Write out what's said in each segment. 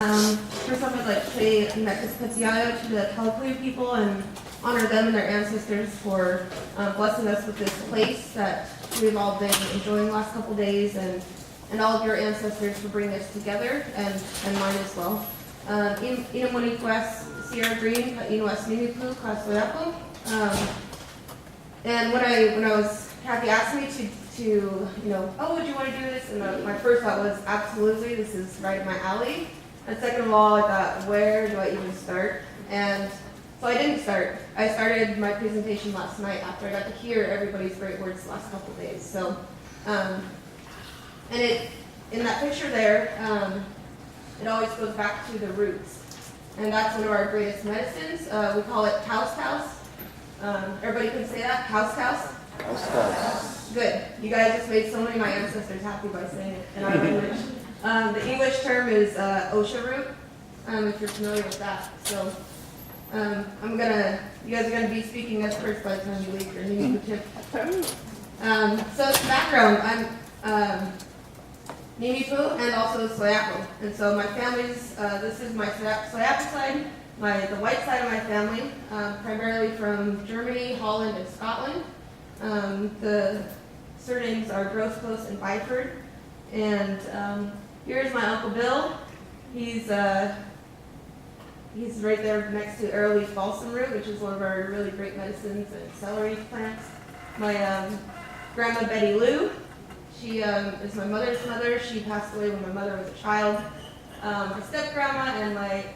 First off, I'd like to say Mekas Katsiayo to the Kalapuya people and honor them and their ancestors for blessing us with this place that we've all been enjoying the last couple days, and all of your ancestors for bringing us together, and mine as well. Inamoni Quest Sierra Green, Inuas Nimipu, Kasoyapo. And when I was, Kathy asked me to oh, would you want to do this? And my first thought was, absolutely, this is right up my alley. And second of all, I thought, where do I even start? And so I didn't start. I started my presentation last night after I got to hear everybody's great words the last couple of days. So, and in that picture there, it always goes back to the roots. And that's one of our greatest medicines. We call it Taus. Everybody can say that? Taus? Good. You guys just made so many of my ancestors happy by saying it in our language. The English term is OSHA root, if you're familiar with that. So you guys are gonna be speaking as first by the time you leave your new tip. So as background, I'm Nimipu and also Soyapo. And so my family's, this is my Soyapo side, the white side of my family, primarily from Germany, Holland, and Scotland. The surnames are Grosclose and Byford. And here's my Uncle Bill. He's right there next to arrowleaf balsam root, which is one of our really great medicines and celery plants. My grandma Betty Lou, she is my mother's mother. She passed away when my mother was a child. My step grandma and my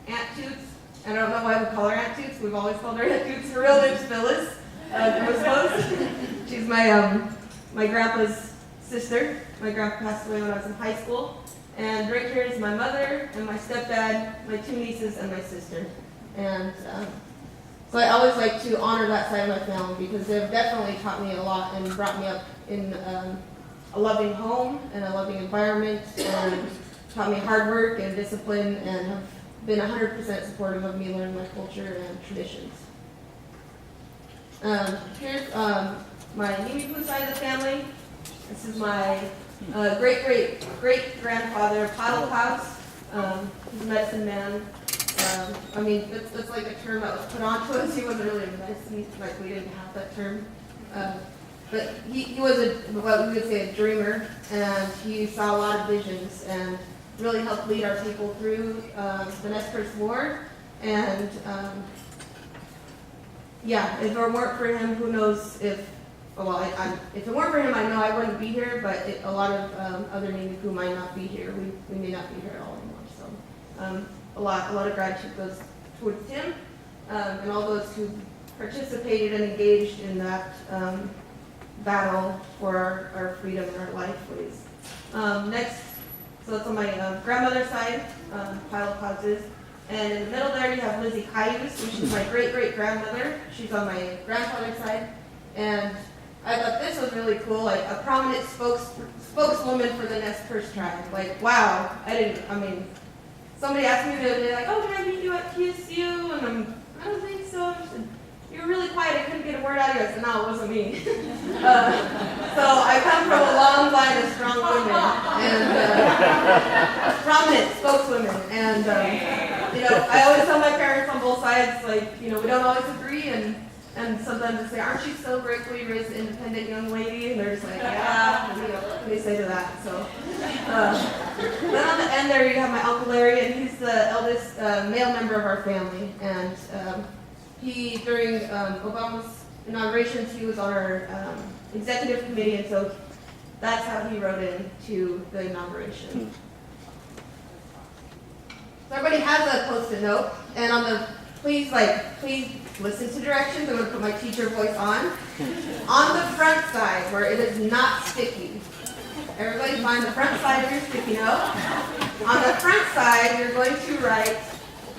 Aunt Toots. I don't know why we call her Aunt Toots. We've always called her Aunt Toots. Her real name's Phyllis. She's my grandpa's sister. My grandpa passed away when I was in high school. And right here is my mother and my stepdad, my two nieces, and my sister. And so I always like to honor that side of my family because they've definitely taught me a lot and brought me up in a loving home and a loving environment, and taught me hard work and discipline, and have been 100% supportive of me learning my culture and traditions. Here's my Nimipu side of the family. This is my great-great-great-grandfather, Palo Klaus. He's a medicine man. I mean, that's like a term that was put onto us. He wasn't really a medicine, like we didn't have that term. But he was what we would say a dreamer, and he saw a lot of visions and really helped lead our people through the Nez Perce War. And yeah, if it weren't for him, who knows if it weren't for him, I know I wouldn't be here, but a lot of other Nimipu might not be here. We may not be here at all anymore. So a lot of gratitude goes towards him and all those who participated and engaged in that battle for our freedom and our life ways. Next, so that's on my grandmother's side, Pilo Causes. And in the middle there you have Lizzie Cayuse, which is my great-great-grandmother. She's on my grandfather's side. And I thought this was really cool, like a prominent spokeswoman for the Nez Perce tribe. Like, wow, somebody asked me the other day, like, oh, can I meet you at TSU? And I don't think so. She said, you were really quiet, I couldn't get a word out of you. I said, no, it wasn't me. So I come from a long line of strong women, and prominent spokeswomen. And, I always tell my parents on both sides, like, we don't always agree, and sometimes they say, aren't you so grateful you raised an independent young lady? And they're just like, yeah, what can they say to that? So, then on the end there you have my Uncle Larry, and he's the eldest male member of our family. And he, during Obama's inaugurations, he was on our executive committee, and so that's how he wrote in to the inauguration. So everybody has a Post-it note, and on the, please listen to directions. I'm going to put my teacher voice on. On the front side, where it is not sticky. Everybody find the front side of your sticky note. On the front side, you're going to write,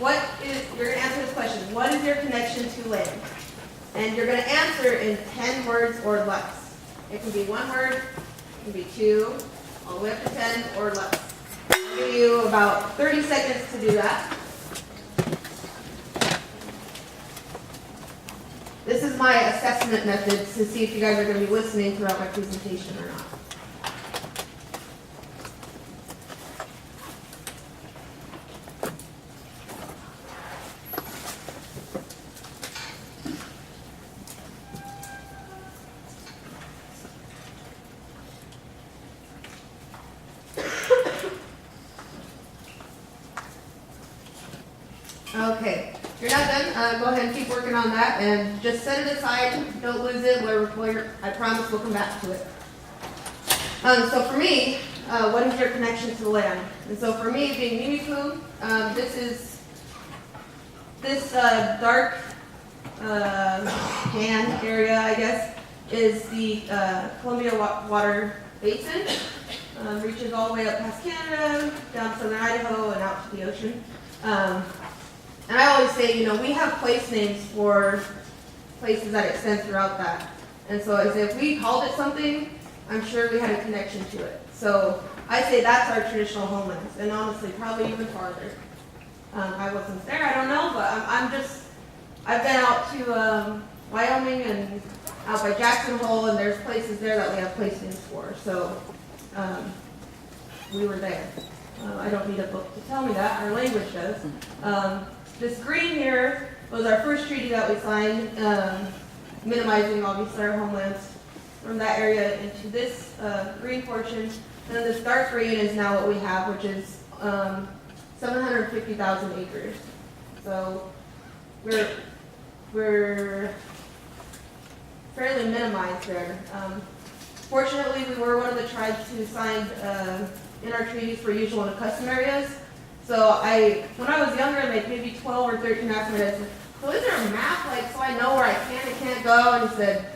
you're going to answer this question, what is your connection to land? And you're going to answer in 10 words or less. It can be one word, it can be two, all the way up to 10 or less. I'll give you about 30 seconds to do that. This is my assessment method to see if you guys are going to be listening throughout my presentation or not. Okay, you're not done. Go ahead and keep working on that, and just set it aside. Don't lose it. I promise we'll come back to it. So for me, what is your connection to the land? And so for me, being Mimiku, this dark pan area, I guess, is the Columbia Water Basin. Reaches all the way up past Canada, down to southern Idaho, and out to the ocean. And I always say, we have place names for places that extend throughout that. And so as if we called it something, I'm sure we had a connection to it. So I say that's our traditional homelands, and honestly, probably even farther. I wasn't there, I don't know, but I've been out to Wyoming and out by Jackson Hole, and there's places there that we have place names for. So we were there. I don't need a book to tell me that, our language does. This green here was our first treaty that we signed, minimizing obviously our homelands from that area into this green portion. And then this dark green is now what we have, which is 750,000 acres. So we're fairly minimized there. Fortunately, we were one of the tribes who signed in our treaties for usual and custom areas. So when I was younger, like maybe 12 or 13, asked my dad, so is there a map, so I know where I can and can't go? And he said,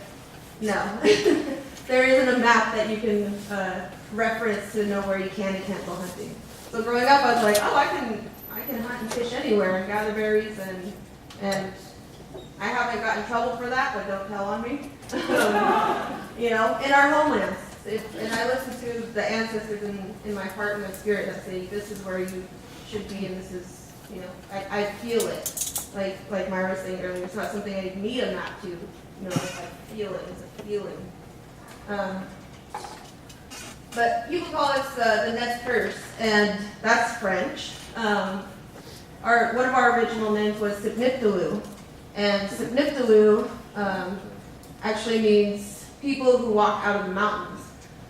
no. There isn't a map that you can reference to know where you can and can't go hunting. So growing up, I was like, oh, I can hunt and fish anywhere and gather berries, and I haven't gotten in trouble for that, but don't tell on me. In our homelands. And I listen to the ancestors in my heart and my spirit that say, this is where you should be, and this is, I feel it. Like Myra was saying earlier, it's not something I need a map to, I feel it, it's a feeling. But people call us the Nez Perce, and that's French. One of our original names was Sipniptalu, and Sipniptalu actually means people who walk out of the mountains.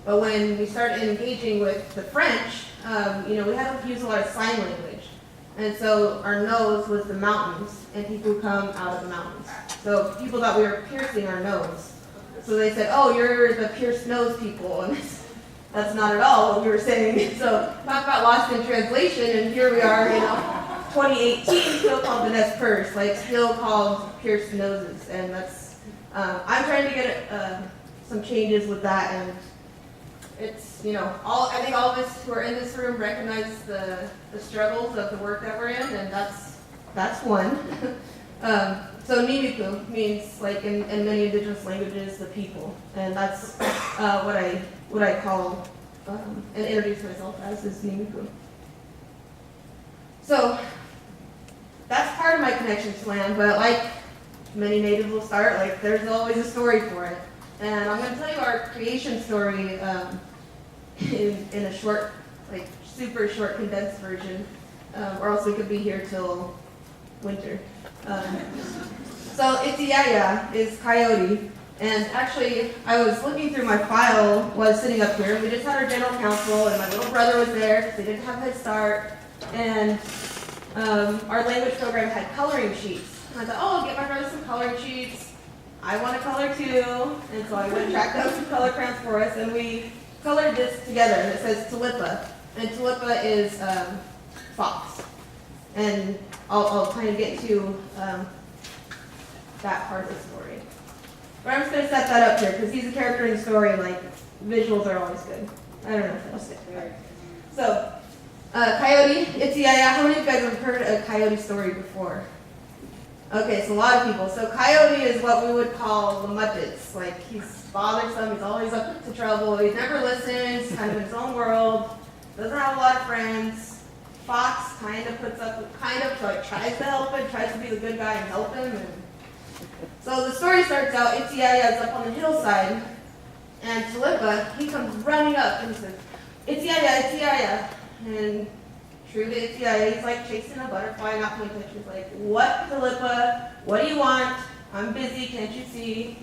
But when we started engaging with the French, we had to use a lot of sign language. And so our nose was the mountains, and people who come out of the mountains. So people thought we were piercing our nose. So they said, oh, you're the pierced nose people. And that's not at all what we were saying. So talk about lost in translation, and here we are, 2018, still called the Nez Perce, still called pierced noses. And that's, I'm trying to get some changes with that, and it's, I think all of us who are in this room recognize the struggles of the work that we're in, and that's one. So Mimiku means, in many indigenous languages, the people, and that's what I call and introduce myself as is Mimiku. So that's part of my connection to land, but like many natives will start, there's always a story for it. And I'm going to tell you our creation story in a short, super short condensed version, or else we could be here till winter. So Itiaya is coyote, and actually I was looking through my file while I was sitting up here. We just had our general council, and my little brother was there because they didn't have Head Start, and our language program had coloring sheets. And I thought, oh, I'll get my brother some coloring sheets. I want to color too, and so I went and tracked down some color crayons for us, and we colored this together, and it says Tulipa, and Tulipa is fox. And I'll kind of get to that part of the story. But I'm just going to set that up here, because he's a character in the story, visuals are always good. I don't know if that'll stick. So, coyote, Itiaya. How many of you guys have heard a coyote story before? Okay, so a lot of people. So coyote is what we would call Lamuttits. He's bothersome, he's always up to trouble, he never listens, kind of in his own world, doesn't have a lot of friends. Fox kind of tries to help him, tries to be the good guy and help him. And so the story starts out, Itiaya is up on the hillside, and Tulipa, he comes running up and he says, Itiaya, Itiaya. And true to Itiaya, he's chasing a butterfly, not paying attention. He's like, what, Tulipa? What do you want? I'm busy, can't you see?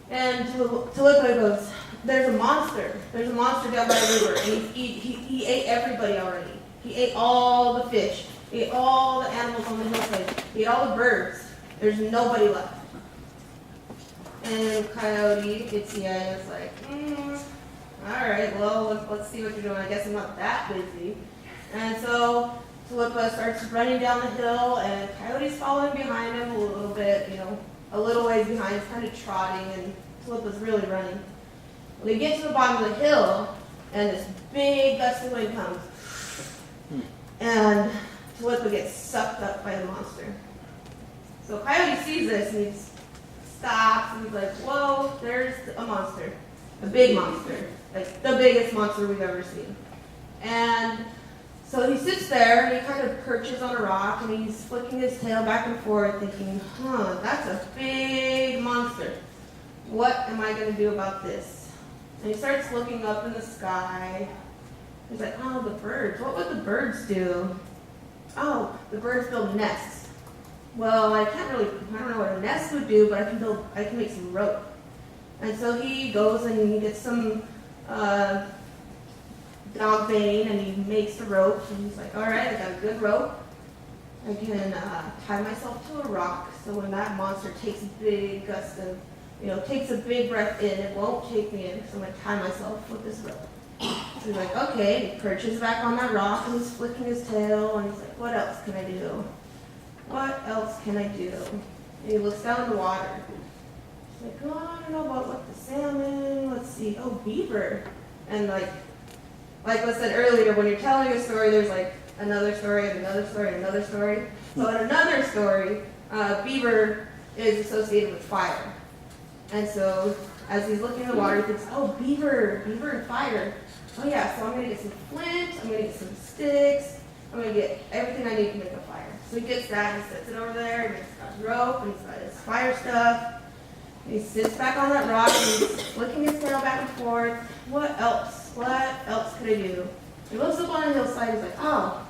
And Tulipa goes, there's a monster. There's a monster down by the river, and he ate everybody already. He ate all the fish. He ate all the animals on the hillside. He ate all the birds. There's nobody left. And Coyote, Itziaya is like, all right, well, let's see what you're doing. I guess I'm not that busy. And so Tulipa starts running down the hill, and Coyote's following behind him a little bit, a little ways behind, kind of trotting, and Tulipa's really running. Well, they get to the bottom of the hill, and this big gust of wind comes. And Tulipa gets sucked up by the monster. So Coyote sees this, and he stops, and he's like, whoa, there's a monster. A big monster. Like the biggest monster we've ever seen. And so he sits there, and he kind of perches on a rock, and he's flicking his tail back and forth, thinking, that's a big monster. What am I going to do about this? And he starts looking up in the sky. He's like, oh, the birds. What would the birds do? Oh, the birds build nests. Well, I don't know what a nest would do, but I can make some rope. And so he goes and he gets some dog bane, and he makes the rope, and he's like, all right, I got a good rope. I can tie myself to a rock, so when that monster takes a big gust of, takes a big breath in, it won't take me in, so I'm going to tie myself with this rope. So he's like, okay, he perches back on that rock, and he's flicking his tail, and he's like, what else can I do? What else can I do? And he looks down in the water. He's like, oh, I don't know about what the salmon, let's see, oh, beaver. And like I said earlier, when you're telling a story, there's like another story, and another story, and another story. So in another story, beaver is associated with fire. And so as he's looking in the water, he thinks, oh, beaver and fire. Oh yeah, so I'm gonna get some flint, I'm gonna get some sticks, I'm gonna get everything I need to make a fire. So he gets that, he sets it over there, he makes his rope, and he's got his fire stuff. And he sits back on that rock, and he's flicking his tail back and forth. What else? What else could I do? He looks up on the hillside, he's like, oh,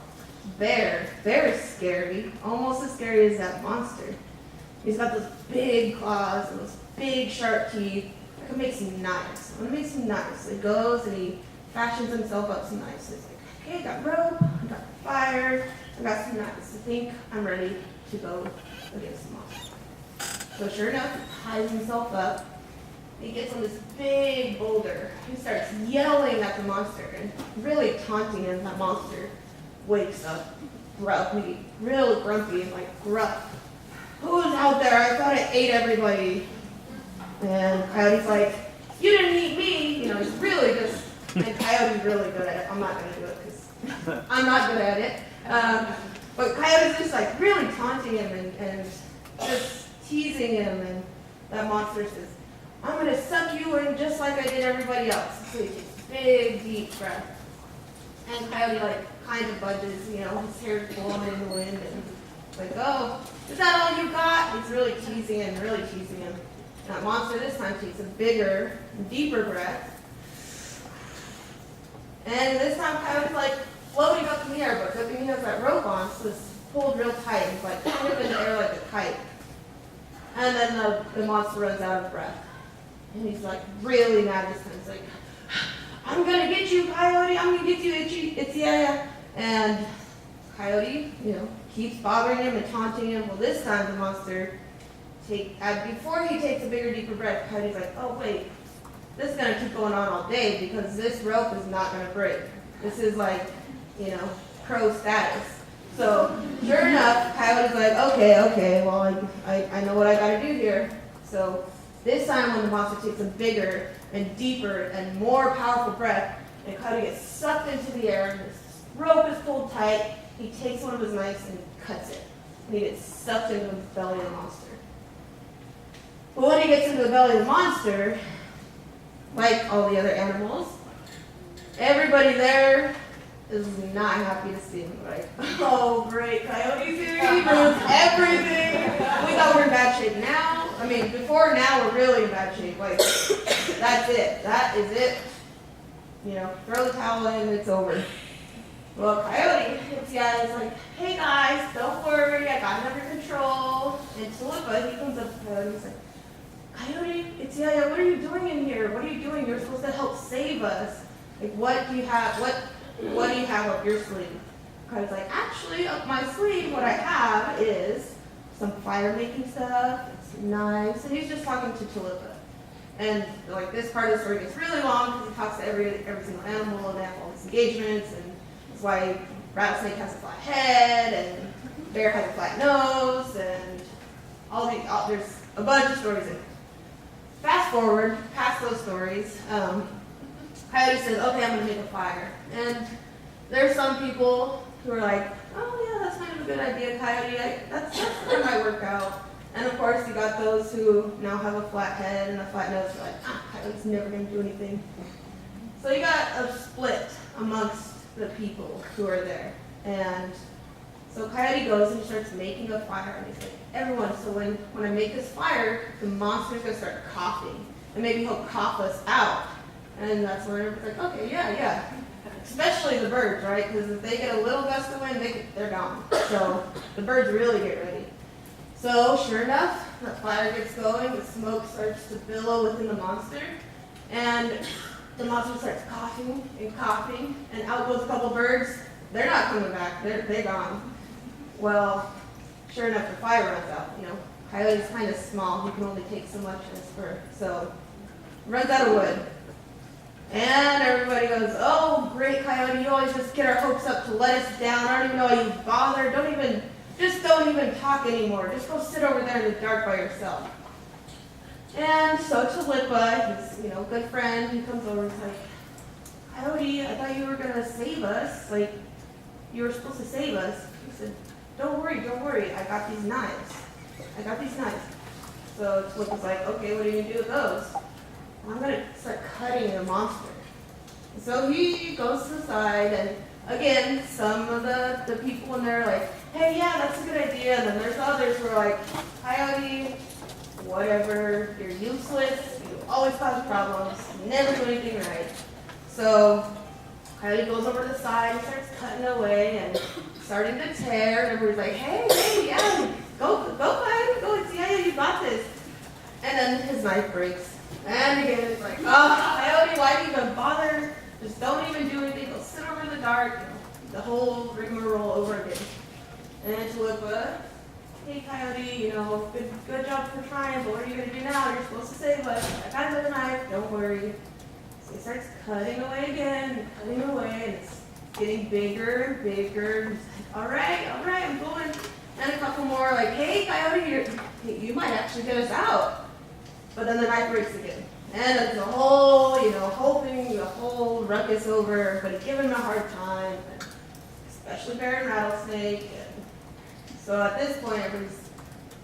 bear. Bear is scary, almost as scary as that monster. He's got those big claws and those big sharp teeth. I can make some knives. I'm gonna make some knives. So he goes and he fashions himself up some knives. So he's like, okay, I got rope, I got fire, I got some knives. I think I'm ready to go against the monster. So sure enough, he ties himself up. He gets on this big boulder. He starts yelling at the monster and really taunting him. That monster wakes up, grumpy, real grumpy and like gruff. Who's out there? I thought I ate everybody. And Coyote's like, you didn't eat me. He's really just, and Coyote's really good at it. I'm not going to do it because I'm not good at it. But Coyote's just like really taunting him and just teasing him. And that monster says, I'm going to suck you in just like I did everybody else. So he takes a big, deep breath. And Coyote kind of budges, his hair's blowing in the wind. And like, oh, is that all you got? He's really teasing him. And that monster this time takes a bigger, deeper breath. And this time Coyote's floating up in the air, but good thing he has that rope on, so it's pulled real tight. He's kind of in the air like a kite. And then the monster runs out of breath. And he's really mad this time. He's like, I'm going to get you, Coyote. I'm going to get you, Itziaya. And Coyote, keeps bothering him and taunting him. Well, this time the monster, before he takes a bigger, deeper breath, Coyote's like, oh, wait. This is going to keep going on all day because this rope is not going to break. This is pro status. So, sure enough, Coyote's like, okay, well, I know what I got to do here. So, this time when the monster takes a bigger and deeper and more powerful breath, and Coyote gets sucked into the air, and his rope is pulled tight, he takes one of his knives and cuts it. And he gets sucked into the belly of the monster. But when he gets into the belly of the monster, like all the other animals, everybody there is not happy to see him. Oh great, Coyote's here, he ruins everything. We thought we were in bad shape now. Before now, we're really in bad shape. That's it. That is it. Throw the towel in, it's over. Well, Coyote, Itziaya is like, hey guys, don't worry, I got it under control. And Tulipa, he comes up to Coyote, he's like, Coyote, Itziaya, what are you doing in here? What are you doing? You're supposed to help save us. What do you have? What do you have up your sleeve? Coyote's like, actually, up my sleeve, what I have is some fire making stuff, and some knives, and he's just talking to Tulipa. And like this part of the story gets really long because he talks to every single animal, and they have all these engagements, and that's why rattlesnake has a flat head, and bear has a flat nose, and there's a bunch of stories in it. Fast forward past those stories, Coyote says, okay, I'm going to make a fire. And there's some people who are like, oh yeah, that's kind of a good idea, Coyote. That's where might work out. And of course, you got those who now have a flat head and a flat nose. They're like, Coyote's never going to do anything. So you got a split amongst the people who are there. And so Coyote goes and he starts making a fire. And he's like, everyone, so when I make this fire, the monster's going to start coughing. And maybe he'll cough us out. And that's where everyone's like, okay, yeah. Especially the birds, right? Because if they get a little gust of wind, they're gone. So the birds really get ready. So sure enough, the fire gets going, the smoke starts to billow within the monster, and the monster starts coughing, and out goes a couple birds. They're not coming back, they're gone. Well, sure enough, the fire runs out. Coyote's kind of small, he can only take so much in his fur, so runs out of wood. And everybody goes, oh, great, Coyote, you always just get our hopes up to let us down. I don't even know why you bother. Don't even talk anymore. Just go sit over there in the dark by yourself. And so Tulipa, his good friend, he comes over and he's like, Coyote, I thought you were going to save us. Like, you were supposed to save us. He said, don't worry. I got these knives. So Tulipa's like, okay, what are you going to do with those? I'm going to start cutting the monster. So he goes to the side, and again, some of the people in there are like, hey, yeah, that's a good idea. And then there's others who are like, Coyote, whatever, you're useless, you always cause problems, you never do anything right. So Coyote goes over to the side and starts cutting away and starting to tear, and everybody's like, hey, yeah, go, Coyote, go, yeah, you got this. And then his knife breaks. And again, it's like, oh, Coyote, why do you even bother? Just don't even do anything. Go sit over in the dark. The whole rigmarole over again. And then Tulipa, hey, Coyote, good job for trying, but what are you going to do now? You're supposed to save us. I got another knife. Don't worry. So he starts cutting away again, and it's getting bigger and bigger. He's like, all right, I'm going. And a couple more like, hey, Coyote, you might actually get us out. But then the knife breaks again. And it's the whole thing, the whole ruckus over, everybody giving him a hard time, especially Bear and Rattlesnake. And so at this point,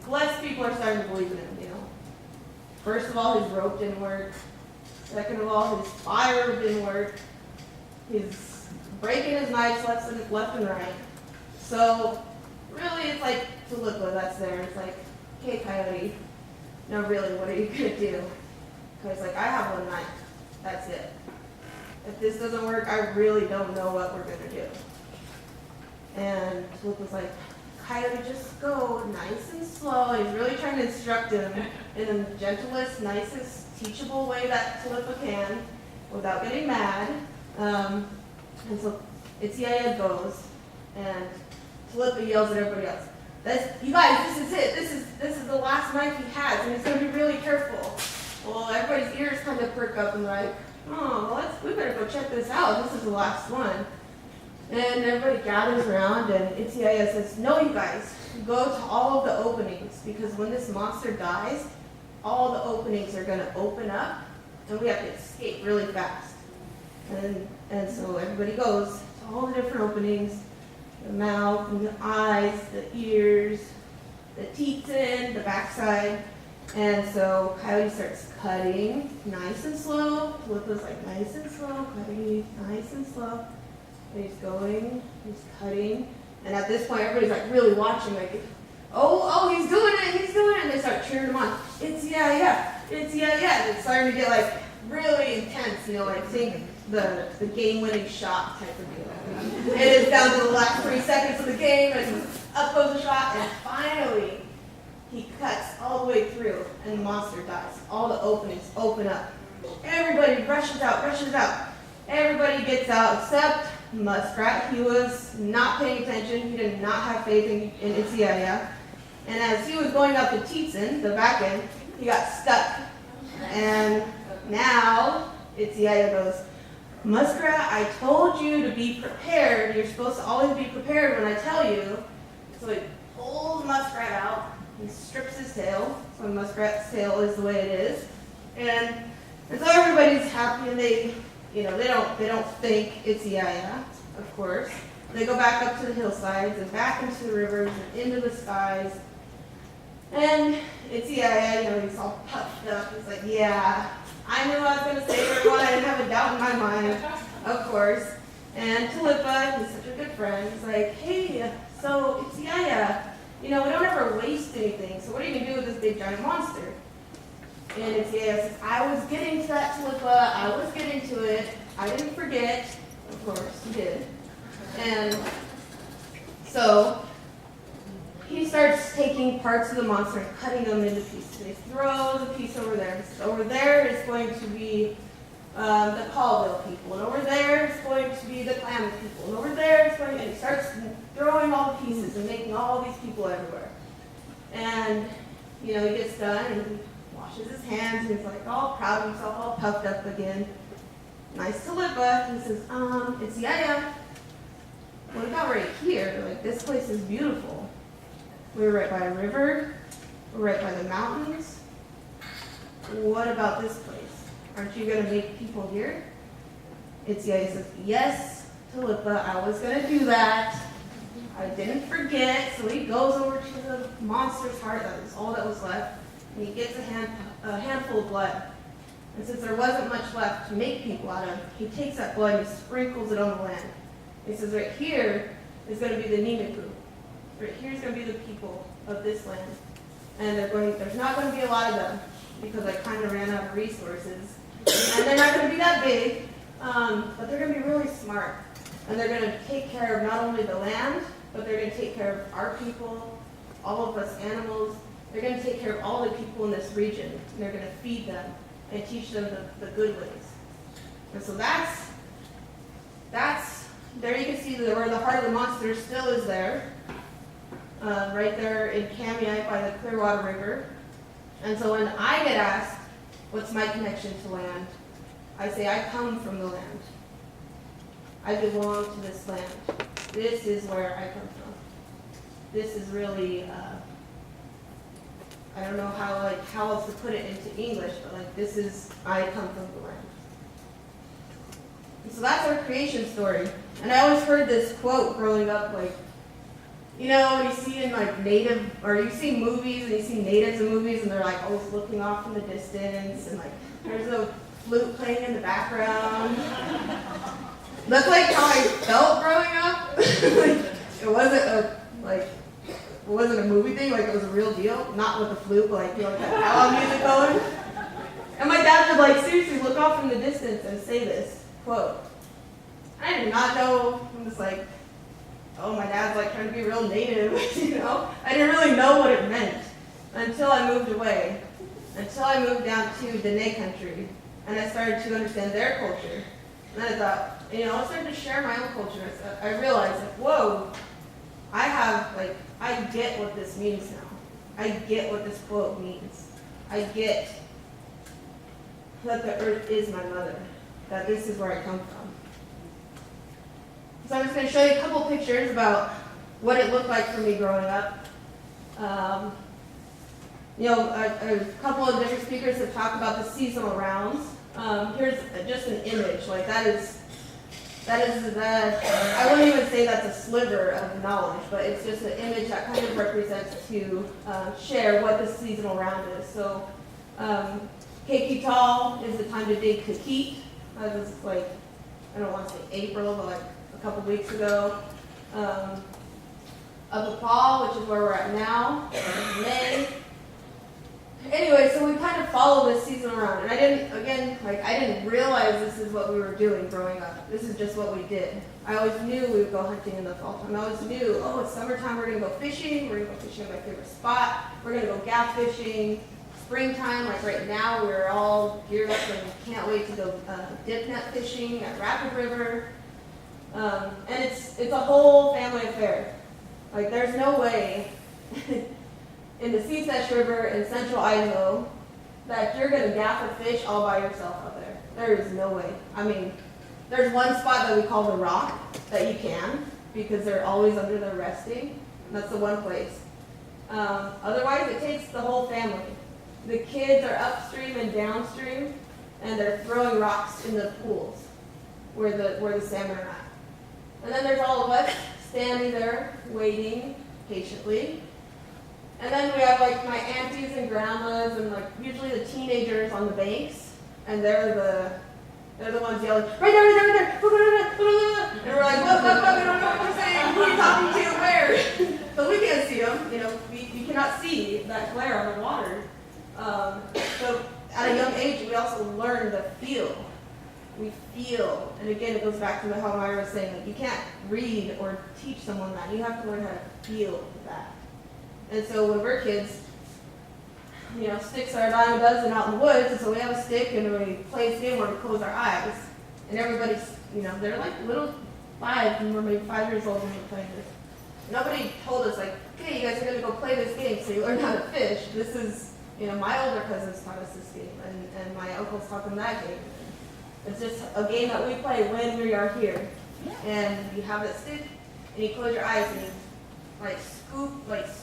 less people are starting to believe in him, First of all, his rope didn't work. Second of all, his fire didn't work. He's breaking his knives left and right. So really, it's like Tulipa that's there. It's like, hey, Coyote, no, really, what are you going to do? Because, I have one knife. That's it. If this doesn't work, I really don't know what we're going to do. And Tulipa was like, Coyote, just go nice and slow. And he's really trying to instruct him in the gentlest, nicest, teachable way that Tulipa can without getting mad. And so Itziaya goes, and Tulipa yells at everybody else, you guys, this is it. This is the last knife he has, and he's going to be really careful. Well, everybody's ears kind of perk up and like, oh, well, we better go check this out. This is the last one. And everybody gathers around, and Itziaya says, no, you guys, go to all of the openings, because when this monster dies, all the openings are going to open up, and we have to escape really fast. And so everybody goes to all the different openings, the mouth and the eyes, the ears, the teeth in, the backside. And so Coyote starts cutting nice and slow. Tulipa's like, nice and slow, cutting nice and slow. And he's going, he's cutting. And at this point, everybody's like really watching, like, oh, he's doing it. And they start cheering him on. It's yeah. And it's starting to get like really intense, like think the game-winning shot type of deal. It is down to the last 3 seconds of the game, and up goes the shot, and finally he cuts all the way through, and the monster dies. All the openings open up. Everybody rushes out. Everybody gets out except muskrat. He was not paying attention. He did not have faith in Itziaya. And as he was going up the Tietzen, the back end, he got stuck. And now Itziaya goes, Muskrat, I told you to be prepared. You're supposed to always be prepared when I tell you. So he pulls Muskrat out. He strips his tail. So Muskrat's tail is the way it is. And so everybody's happy, and they don't think it's Yaya, of course. They go back up to the hillsides and back into the rivers and into the skies. And it's Yaya, he's all puffed up. He's like, yeah, I knew I was going to save everyone. I didn't have a doubt in my mind, of course. And Tulipa, he's such a good friend, he's like, hey, so it's Yaya. We don't ever waste anything, so what are you going to do with this big giant monster? And it's Yaya says, I was getting to that, Tulipa. I was getting to it. I didn't forget. Of course, he did. And so he starts taking parts of the monster and cutting them into pieces. He throws a piece over there. So over there is going to be the Colville people. And over there is going to be the Klamath people. And over there is going to... And he starts throwing all the pieces and making all these people everywhere. And, he gets done and he washes his hands and he's like all proud of himself, all puffed up again. Nice Tulipa. He says, it's Yaya. What about right here? Like, this place is beautiful. We're right by a river. We're right by the mountains. What about this place? Aren't you going to make people here? It's Yaya says, yes, Tulipa, I was going to do that. I didn't forget. So he goes over to the monster's heart. That was all that was left. And he gets a handful of blood. And since there wasn't much left to make people out of, he takes that blood and he sprinkles it on the land. He says, right here is going to be the Nimiku. Right here is going to be the people of this land. And there's not going to be a lot of them because I kind of ran out of resources. And they're not going to be that big, but they're going to be really smart. And they're going to take care of not only the land, but they're going to take care of our people, all of us animals. They're going to take care of all the people in this region. And they're going to feed them and teach them the good ways. And so that's there you can see where the heart of the monster still is there. Right there in Kamiah by the Clearwater River. And so when I get asked, what's my connection to land? I say, I come from the land. I belong to this land. This is where I come from. This is really, I don't know how else to put it into English, but I come from the land. And so that's our creation story. And I always heard this quote growing up, when you see in you see movies and you see natives in movies and they're always looking off in the distance and there's a flute playing in the background. That's how I felt growing up. It wasn't a movie thing, it was a real deal. Not with the flute, but that loud music going. And my dad would seriously look off in the distance and say this quote. I did not know. I'm just oh, my dad's trying to be real native, I didn't really know what it meant until I moved away, until I moved down to Dene country, and I started to understand their culture. And then I thought, I started to share my own culture. I realized, whoa, I get what this means now. I get what this quote means. I get that the earth is my mother, that this is where I come from. So I'm just going to show you a couple pictures about what it looked like for me growing up. A couple of different speakers have talked about the seasonal rounds. Here's just an image. I wouldn't even say that's a sliver of knowledge, but it's just an image that kind of represents to share what the seasonal round is. So, Kekital is the time to dig Kekit. That was I don't want to say April, but a couple weeks ago. Abapal, which is where we're at now, May. Anyway, so we kind of follow this season around, and I didn't realize this is what we were doing growing up. This is just what we did. I always knew we would go hunting in the fall time. I always knew, it's summertime, we're going to go fishing. We're going to go fishing at my favorite spot. We're going to go gaff fishing. Springtime, right now, we're all geared up and can't wait to go dip net fishing at Rapid River. And it's a whole family affair. Like, there's no way in the Sesesh River in central Idaho that you're going to gaff a fish all by yourself out there. There is no way. I mean, there's one spot that we call the Rock that you can, because they're always under there resting. And that's the one place. Otherwise, it takes the whole family. The kids are upstream and downstream, and they're throwing rocks in the pools where the salmon are at. And then there's all of us standing there waiting patiently. And then we have like my aunties and grandmas and like usually the teenagers on the banks, and they're the ones yelling, right there, right there, right there. And we're like, what, we don't know what you're saying. Who are you talking to? Where? So we can't see them. You know, we cannot see that glare on the water. So at a young age, we also learn to feel. We feel, and again, it goes back to how Myra was saying, like, you can't read or teach someone that. You have to learn how to feel that. And so when we're kids, you know, sticks are a dime a dozen out in the woods, and so we have a stick and we play this game where we close our eyes. And everybody's, you know, they're like little 5, and we're maybe 5 years old when we're playing this. Nobody told us, like, okay, you guys are going to go play this game so you learn how to fish. This is, you know, my older cousins taught us this game, and my uncles taught them that game. It's just a game that we play when we are here. And you have that stick, and you close your eyes, and you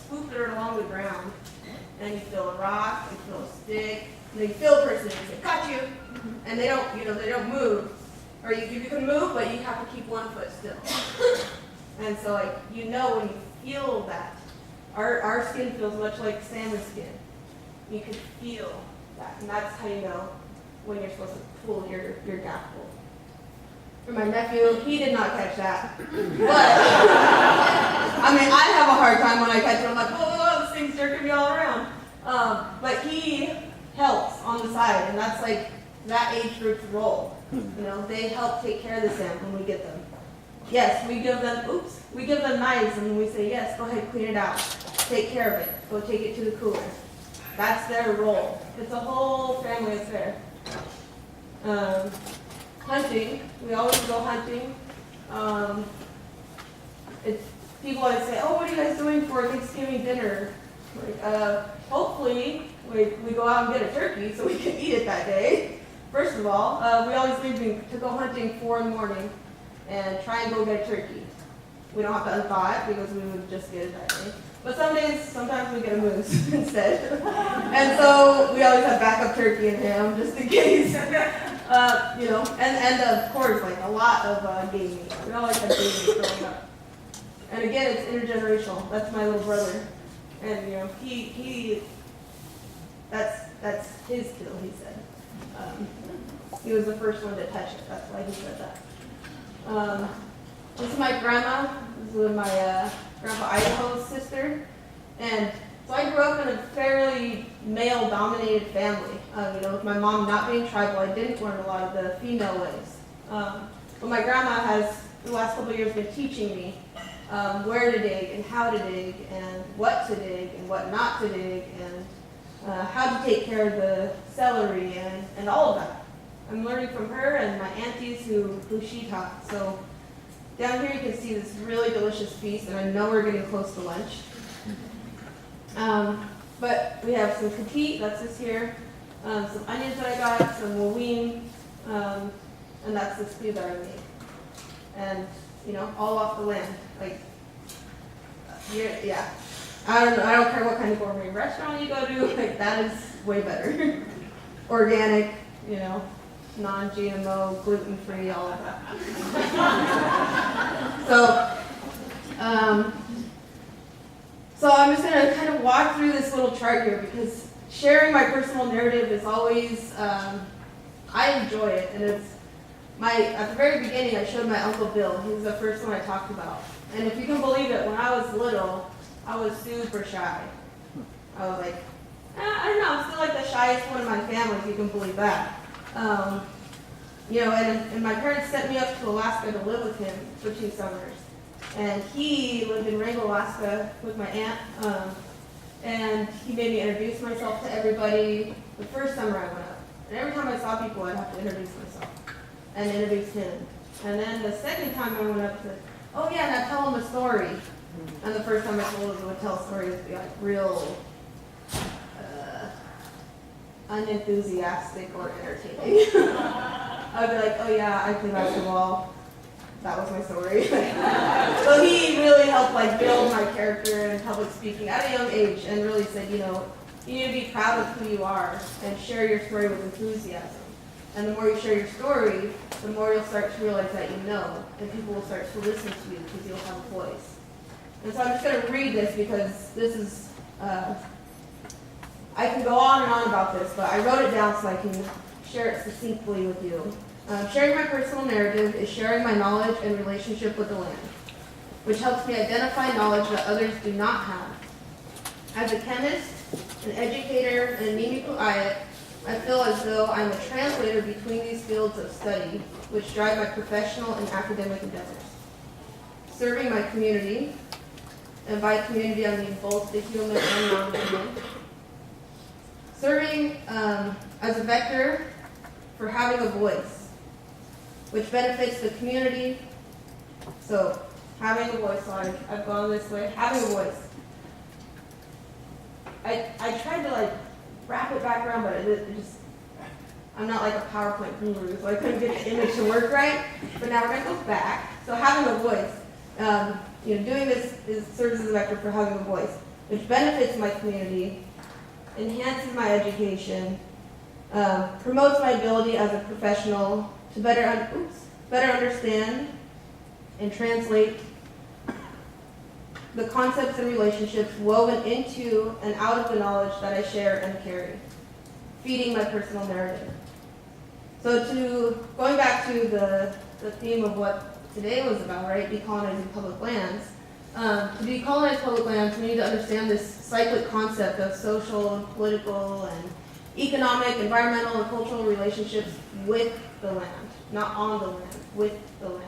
swoop it along the ground. And you feel a rock, you feel a stick, and then you feel a person, and you say, got you! And they don't, you know, they don't move. Or you can move, but you have to keep one foot still. And so, like, you know when you feel that. Our skin feels much like salmon skin. You can feel that, and that's how you know when you're supposed to pull your gaff pull. For my nephew, he did not catch that. But, I mean, I have a hard time when I catch it. I'm like, whoa, this thing's jerking me all around. But he helps on the side, and that's like that age group's role. You know, they help take care of the salmon when we get them. Yes, we give them knives, and we say, yes, go ahead, clean it out. Take care of it. Go take it to the cooler. That's their role. It's a whole family affair. Hunting, we always go hunting. People always say, oh, what are you guys doing for Thanksgiving dinner? Like, hopefully, we go out and get a turkey so we can eat it that day. First of all, we always leave to go hunting 4 in the morning and try and go get a turkey. We don't have to unthaw it because we would just get it that day. But sometimes we get a moose instead. And so we always have backup turkey and ham just in case. You know, and of course, like a lot of game meat. We always have game meat growing up. And again, it's intergenerational. That's my little brother. And, you know, that's his kill, he said. He was the first one to touch it. That's why he said that. This is my grandma. This is my Grandpa Idaho's sister. And so I grew up in a fairly male-dominated family. You know, with my mom not being tribal, I didn't learn a lot of the female ways. But my grandma has, the last couple of years, been teaching me where to dig and how to dig and what to dig and what not to dig and how to take care of the celery and all of that. I'm learning from her and my aunties who she taught. So down here you can see this really delicious feast, and I know we're getting close to lunch. But we have some katiit, that's this here, some onions that I got, some waween, and that's the stew that I made. And, you know, all off the land. Like, yeah. I don't care what kind of gourmet restaurant you go to, like, that is way better. Organic, you know, non-GMO, gluten-free, all of that. So I'm just going to kind of walk through this little chart here because sharing my personal narrative is always, I enjoy it. And it's at the very beginning, I showed my Uncle Bill. He was the first one I talked about. And if you can believe it, when I was little, I was super shy. I was like, I don't know, I'm still like the shyest one in my family, if you can believe that. You know, and my parents sent me up to Alaska to live with him for 2 summers. And he lived in Wrangell, Alaska with my aunt. And he made me introduce myself to everybody the first summer I went up. And every time I saw people, I'd have to introduce myself and introduce him. And then the second time I went up to, oh yeah, now tell them a story. And the first time I told them I would tell stories, would be like real unenthusiastic or entertaining. I'd be like, oh yeah, I play basketball. That was my story. So he really helped like build my character in public speaking at a young age, and really said, you know, you need to be proud of who you are and share your story with enthusiasm. And the more you share your story, the more you'll start to realize that you know, and people will start to listen to you because you'll have a voice. And so I'm just going to read this because this is, I can go on and on about this, but I wrote it down so I can share it succinctly with you. Sharing my personal narrative is sharing my knowledge and relationship with the land, which helps me identify knowledge that others do not have. As a chemist, an educator, and a Mimiku Ayat, I feel as though I'm a translator between these fields of study, which drive my professional and academic endeavors. Serving my community, and by community I mean both the human and non-human. Serving as a vector for having a voice, which benefits the community. So having a voice, so I've gone this way, having a voice. I tried to like wrap it back around, but it just, I'm not like a PowerPoint guru, so I couldn't get the image to work right. But now we're going to go back. So having a voice, doing this serves as a vector for having a voice, which benefits my community, enhances my education, promotes my ability as a professional to better understand and translate the concepts and relationships woven into and out of the knowledge that I share and carry, feeding my personal narrative. So going back to the theme of what today was about, right, decolonizing public lands. To decolonize public lands, we need to understand this cyclic concept of social and political and economic, environmental, and cultural relationships with the land, not on the land, with the land.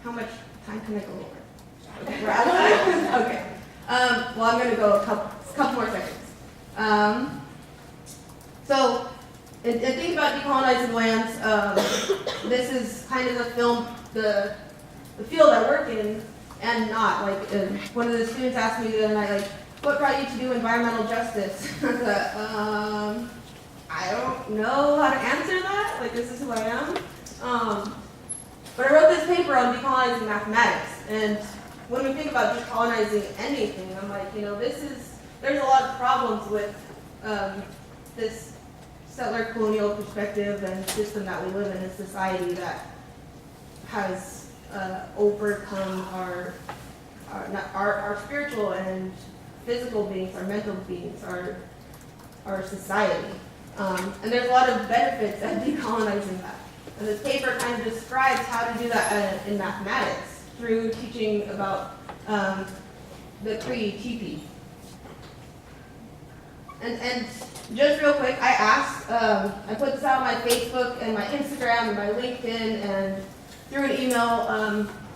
How much time can I go over? Okay, we're out of time? Okay. Well, I'm going to go a couple more seconds. So, and think about decolonizing lands. This is kind of the field I work in, and not. Like, one of the students asked me the other night, like, what brought you to do environmental justice? I thought, I don't know how to answer that. Like, this is who I am. But I wrote this paper on decolonizing mathematics, and when we think about decolonizing anything, I'm like, there's a lot of problems with this settler colonial perspective and system that we live in a society that has overcome our spiritual and physical beings, our mental beings, our society. And there's a lot of benefits of decolonizing that. And this paper kind of describes how to do that in mathematics through teaching about the Cree teepee. And just real quick, I asked, I put this out on my Facebook and my Instagram and my LinkedIn and through an email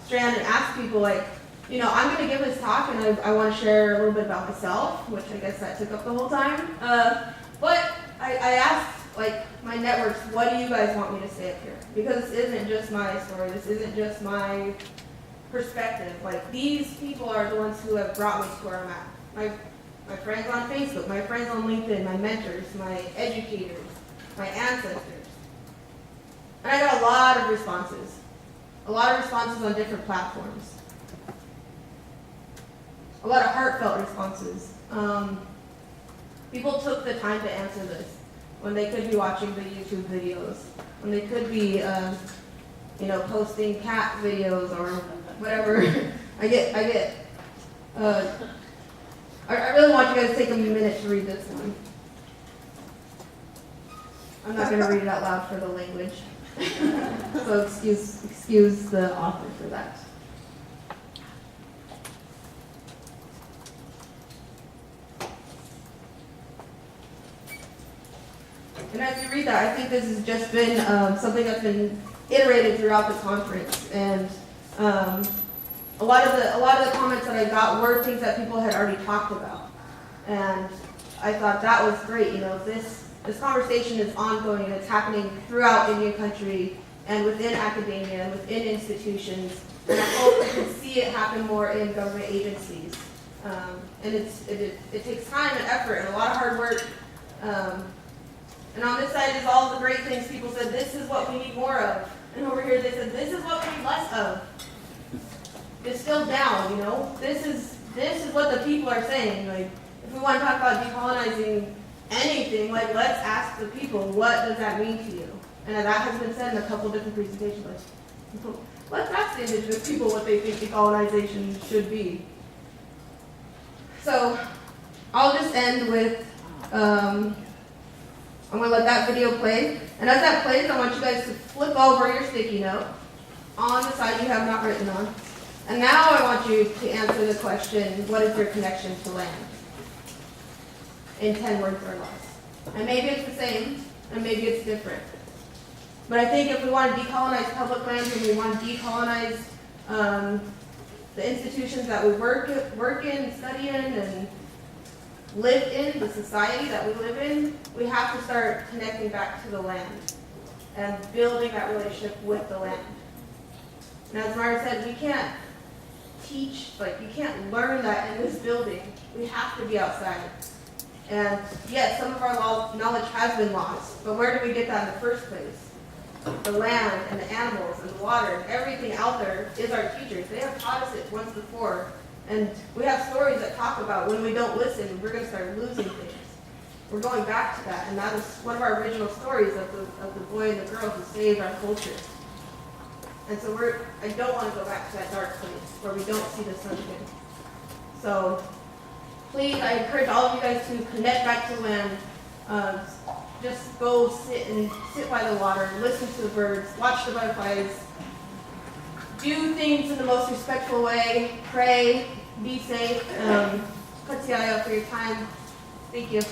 strand and asked people like, I'm going to give this talk and I want to share a little bit about myself, which I guess that took up the whole time. But I asked like my networks, what do you guys want me to say up here? Because this isn't just my story. This isn't just my perspective. Like these people are the ones who have brought me to where I'm at. My friends on Facebook, my friends on LinkedIn, my mentors, my educators, my ancestors. And I got a lot of responses. A lot of responses on different platforms. A lot of heartfelt responses. People took the time to answer this when they could be watching the YouTube videos, when they could be, posting cat videos or whatever. I really want you guys to take a minute to read this one. I'm not going to read it out loud for the language. So excuse the author for that. And as you read that, I think this has just been something that's been iterated throughout the conference. And a lot of the comments that I got were things that people had already talked about. And I thought that was great. this conversation is ongoing and it's happening throughout Indian country and within academia and within institutions. And I hope we can see it happen more in government agencies. And it takes time and effort and a lot of hard work. And on this side is all the great things people said, this is what we need more of. And over here they said, this is what we need less of. It's still down, you know? This is what the people are saying. Like, if we want to talk about decolonizing anything, like, let's ask the people, what does that mean to you? And that has been said in a couple different presentations. Like, let's ask the indigenous people what they think decolonization should be. So, I'll just end with, I'm going to let that video play. And as that plays, I want you guys to flip over your sticky note on the side you have not written on. And now I want you to answer the question, what is your connection to land? In 10 words or less. And maybe it's the same, and maybe it's different. But I think if we want to decolonize public lands and we want to decolonize the institutions that we work in, study in, and live in, the society that we live in, we have to start connecting back to the land and building that relationship with the land. And as Mara said, we can't teach, like, you can't learn that in this building. We have to be outside. And yes, some of our knowledge has been lost, but where did we get that in the first place? The land and the animals and the water and everything out there is our teachers. They have taught us it once before. And we have stories that talk about when we don't listen, we're going to start losing things. We're going back to that, and that was one of our original stories of the boy and the girl who saved our culture. And so I don't want to go back to that dark place where we don't see the sun again. So please, I encourage all of you guys to connect back to the land. Just go sit by the water, listen to the birds, watch the butterflies, do things in the most respectful way, pray, be safe. Katsiaya for your time. Thank you.